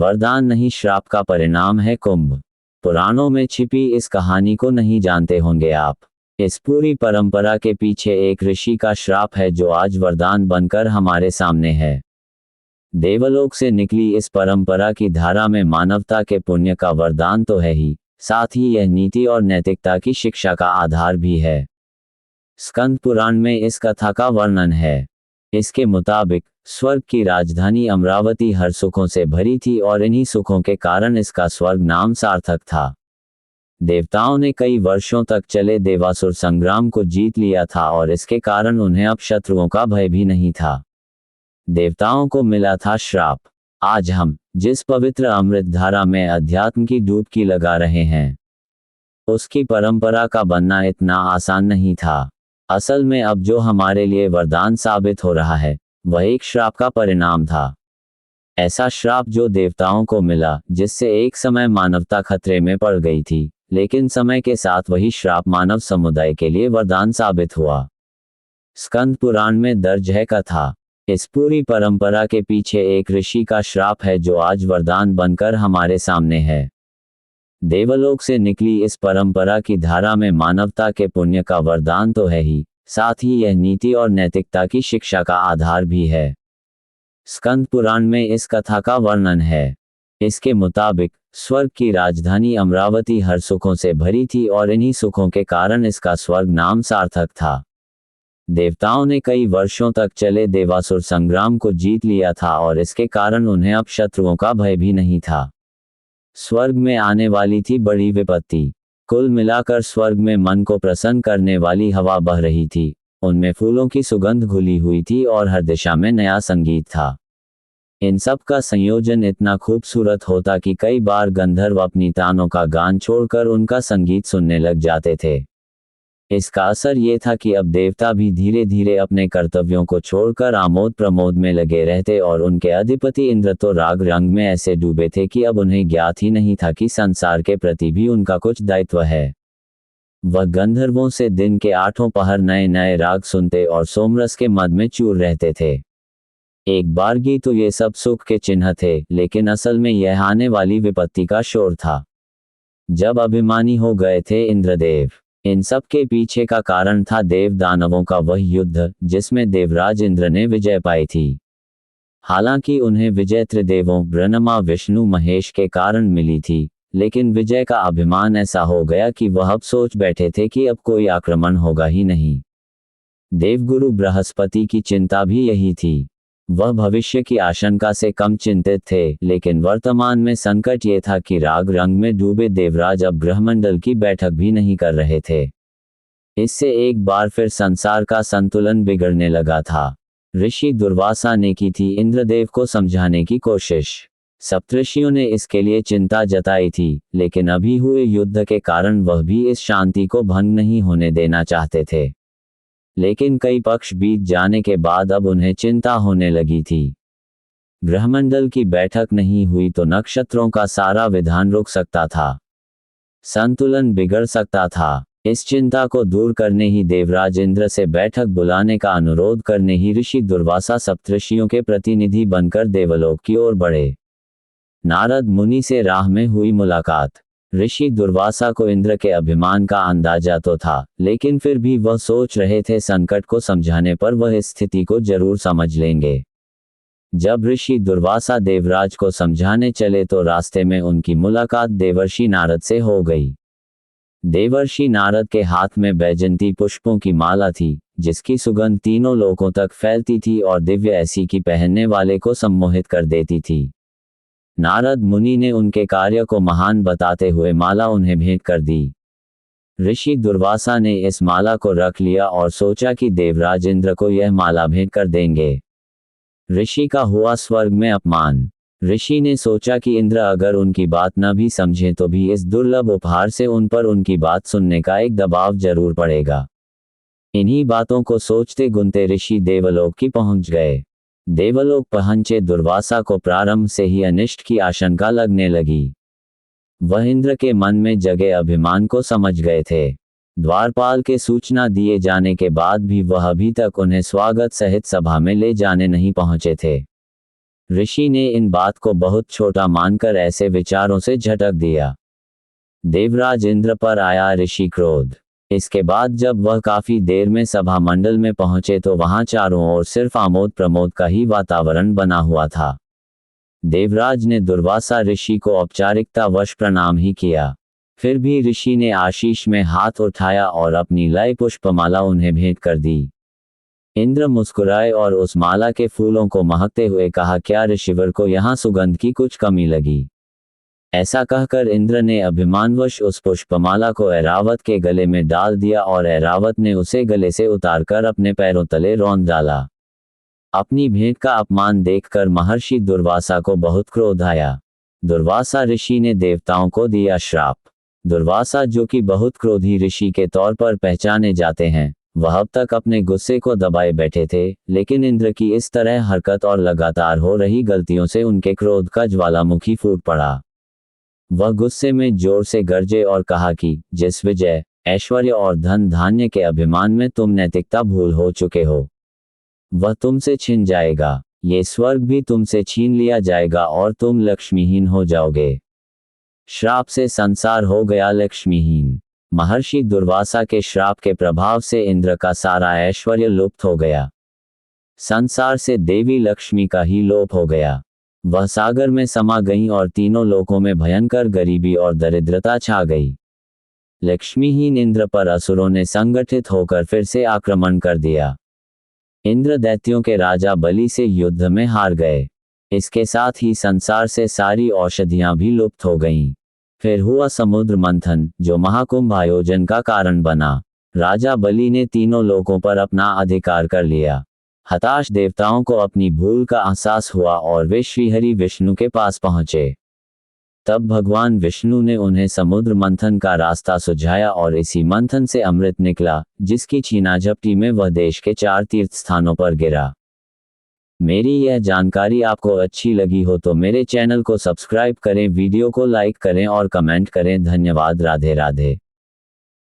वरदान नहीं, श्राप का परिणाम है कुंभ। पुराणों में छिपी इस कहानी को नहीं जानते होंगे आप। इस पूरी परंपरा के पीछे एक ऋषि का श्राप है जो आज वरदान बनकर हमारे सामने है। देवलोक से निकली इस परंपरा की धारा में मानवता के पुण्य का वरदान तो है ही, साथ ही यह नीति और नैतिकता की शिक्षा का आधार भी है। स्कंद पुराण में इस कथा का वर्णन है। इसके मुताबिक स्वर्ग की राजधानी अमरावती हर सुखों से भरी थी और इन्हीं सुखों के कारण इसका स्वर्ग नाम सार्थक था। देवताओं ने कई वर्षों तक चले देवासुर संग्राम को जीत लिया था और इसके कारण उन्हें अब शत्रुओं का भय भी नहीं था। देवताओं को मिला था श्राप। आज हम जिस पवित्र अमृत धारा में अध्यात्म की डुबकी लगा रहे हैं, उसकी परंपरा का बनना इतना आसान नहीं था। असल में अब जो हमारे लिए वरदान साबित हो रहा है वह एक श्राप का परिणाम था। ऐसा श्राप जो देवताओं को मिला, जिससे एक समय मानवता खतरे में पड़ गई थी, लेकिन समय के साथ वही श्राप मानव समुदाय के लिए वरदान साबित हुआ। स्कंद पुराण में दर्ज है कथा। इस पूरी परंपरा के पीछे एक ऋषि का श्राप है जो आज वरदान बनकर हमारे सामने है। देवलोक से निकली इस परंपरा की धारा में मानवता के पुण्य का वरदान तो है ही, साथ ही यह नीति और नैतिकता की शिक्षा का आधार भी है। स्कंद पुराण में इस कथा का वर्णन है। इसके मुताबिक स्वर्ग की राजधानी अमरावती हर सुखों से भरी थी और इन्हीं सुखों के कारण इसका स्वर्ग नाम सार्थक था। देवताओं ने कई वर्षों तक चले देवासुर संग्राम को जीत लिया था और इसके कारण उन्हें अब शत्रुओं का भय भी नहीं था। स्वर्ग में आने वाली थी बड़ी विपत्ति। कुल मिलाकर स्वर्ग में मन को प्रसन्न करने वाली हवा बह रही थी, उनमें फूलों की सुगंध घुली हुई थी और हर दिशा में नया संगीत था। इन सब का संयोजन इतना खूबसूरत होता कि कई बार गंधर्व अपनी तानों का गान छोड़कर उनका संगीत सुनने लग जाते थे। इसका असर ये था कि अब देवता भी धीरे धीरे अपने कर्तव्यों को छोड़कर आमोद प्रमोद में लगे रहते और उनके अधिपति इंद्र तो राग रंग में ऐसे डूबे थे कि अब उन्हें ज्ञात ही नहीं था कि संसार के प्रति भी उनका कुछ दायित्व है। वह गंधर्वों से दिन के 8 पहर नए नए राग सुनते और सोमरस के मद में चूर रहते थे। एक बारगी तो ये सब सुख के चिन्ह थे, लेकिन असल में यह आने वाली विपत्ति का शोर था। जब अभिमानी हो गए थे इंद्रदेव। इन सब के पीछे का कारण था देव दानवों का वह युद्ध जिसमें देवराज इंद्र ने विजय पाई थी। हालांकि उन्हें विजय त्रिदेवों ब्रह्मा विष्णु महेश के कारण मिली थी, लेकिन विजय का अभिमान ऐसा हो गया कि वह अब सोच बैठे थे कि अब कोई आक्रमण होगा ही नहीं। देवगुरु बृहस्पति की चिंता भी यही थी। वह भविष्य की आशंका से कम चिंतित थे, लेकिन वर्तमान में संकट ये था कि राग रंग में डूबे देवराज अब ग्रहमंडल की बैठक भी नहीं कर रहे थे। इससे एक बार फिर संसार का संतुलन बिगड़ने लगा था। ऋषि दुर्वासा ने की थी इंद्रदेव को समझाने की कोशिश। सप्तऋषियों ने इसके लिए चिंता जताई थी, लेकिन अभी हुए युद्ध के कारण वह भी इस शांति को भंग नहीं होने देना चाहते थे। लेकिन कई पक्ष बीत जाने के बाद अब उन्हें चिंता होने लगी थी। ग्रहमंडल की बैठक नहीं हुई तो नक्षत्रों का सारा विधान रुक सकता था, संतुलन बिगड़ सकता था। इस चिंता को दूर करने ही देवराज इंद्र से बैठक बुलाने का अनुरोध करने ही ऋषि दुर्वासा सप्तऋषियों के प्रतिनिधि बनकर देवलोक की ओर बढ़े। नारद मुनि से राह में हुई मुलाकात। ऋषि दुर्वासा को इंद्र के अभिमान का अंदाजा तो था, लेकिन फिर भी वह सोच रहे थे संकट को समझाने पर वह इस स्थिति को जरूर समझ लेंगे। जब ऋषि दुर्वासा देवराज को समझाने चले तो रास्ते में उनकी मुलाकात देवर्षि नारद से हो गई। देवर्षि नारद के हाथ में बैजंती पुष्पों की माला थी, जिसकी सुगंध तीनों लोकों तक फैलती थी और दिव्य ऐसी की पहनने वाले को सम्मोहित कर देती थी। नारद मुनि ने उनके कार्य को महान बताते हुए माला उन्हें भेंट कर दी। ऋषि दुर्वासा ने इस माला को रख लिया और सोचा कि देवराज इंद्र को यह माला भेंट कर देंगे। ऋषि का हुआ स्वर्ग में अपमान। ऋषि ने सोचा कि इंद्र अगर उनकी बात न भी समझे तो भी इस दुर्लभ उपहार से उन पर उनकी बात सुनने का एक दबाव जरूर पड़ेगा। इन्हीं बातों को सोचते गुनते ऋषि देवलोक की पहुंच गए। देवलोक पहुंचे दुर्वासा को प्रारंभ से ही अनिष्ट की आशंका लगने लगी। वह इंद्र के मन में जगे अभिमान को समझ गए थे। द्वारपाल के सूचना दिए जाने के बाद भी वह अभी तक उन्हें स्वागत सहित सभा में ले जाने नहीं पहुंचे थे। ऋषि ने इन बात को बहुत छोटा मानकर ऐसे विचारों से झटक दिया। देवराज इंद्र पर आया ऋषि क्रोध। इसके बाद जब वह काफी देर में सभा मंडल में पहुंचे तो वहां चारों ओर सिर्फ आमोद प्रमोद का ही वातावरण बना हुआ था। देवराज ने दुर्वासा ऋषि को औपचारिकतावश प्रणाम ही किया। फिर भी ऋषि ने आशीष में हाथ उठाया और अपनी लय पुष्पमाला उन्हें भेंट कर दी। इंद्र मुस्कुराए और उस माला के फूलों को महकते हुए कहा, क्या ऋषिवर को यहाँ सुगंध की कुछ कमी लगी? ऐसा कहकर इंद्र ने अभिमानवश उस पुष्पमाला को ऐरावत के गले में डाल दिया और ऐरावत ने उसे गले से उतारकर अपने पैरों तले रौंद डाला। अपनी भेंट का अपमान देखकर महर्षि दुर्वासा को बहुत क्रोध आया। दुर्वासा ऋषि ने देवताओं को दिया श्राप। दुर्वासा, जो कि बहुत क्रोधी ऋषि के तौर पर पहचाने जाते हैं, वह अब तक अपने गुस्से को दबाए बैठे थे, लेकिन इंद्र की इस तरह हरकत और लगातार हो रही गलतियों से उनके क्रोध का ज्वालामुखी फूट पड़ा। वह गुस्से में जोर से गरजे और कहा कि जिस विजय, ऐश्वर्य और धन धान्य के अभिमान में तुम नैतिकता भूल हो चुके हो, वह तुमसे छिन जाएगा। ये स्वर्ग भी तुमसे छीन लिया जाएगा और तुम लक्ष्मीहीन हो जाओगे। श्राप से संसार हो गया लक्ष्मीहीन। महर्षि दुर्वासा के श्राप के प्रभाव से इंद्र का सारा ऐश्वर्य लुप्त हो गया। संसार से देवी लक्ष्मी का ही लोप हो गया। वह सागर में समा गईं और तीनों लोकों में भयंकर गरीबी और दरिद्रता छा गई। लक्ष्मीहीन इंद्र पर असुरों ने संगठित होकर फिर से आक्रमण कर दिया। इंद्र दैत्यों के राजा बलि से युद्ध में हार गए। इसके साथ ही संसार से सारी औषधियां भी लुप्त हो गईं। फिर हुआ समुद्र मंथन, जो महाकुंभ आयोजन का कारण बना। राजा बलि ने तीनों लोकों पर अपना अधिकार कर लिया। हताश देवताओं को अपनी भूल का एहसास हुआ और वे श्रीहरि विष्णु के पास पहुंचे। तब भगवान विष्णु ने उन्हें समुद्र मंथन का रास्ता सुझाया और इसी मंथन से अमृत निकला, जिसकी छीना झपटी में वह देश के 4 तीर्थ स्थानों पर गिरा। मेरी यह जानकारी आपको अच्छी लगी हो तो मेरे चैनल को सब्सक्राइब करें, वीडियो को लाइक करें और कमेंट करें। धन्यवाद। राधे राधे।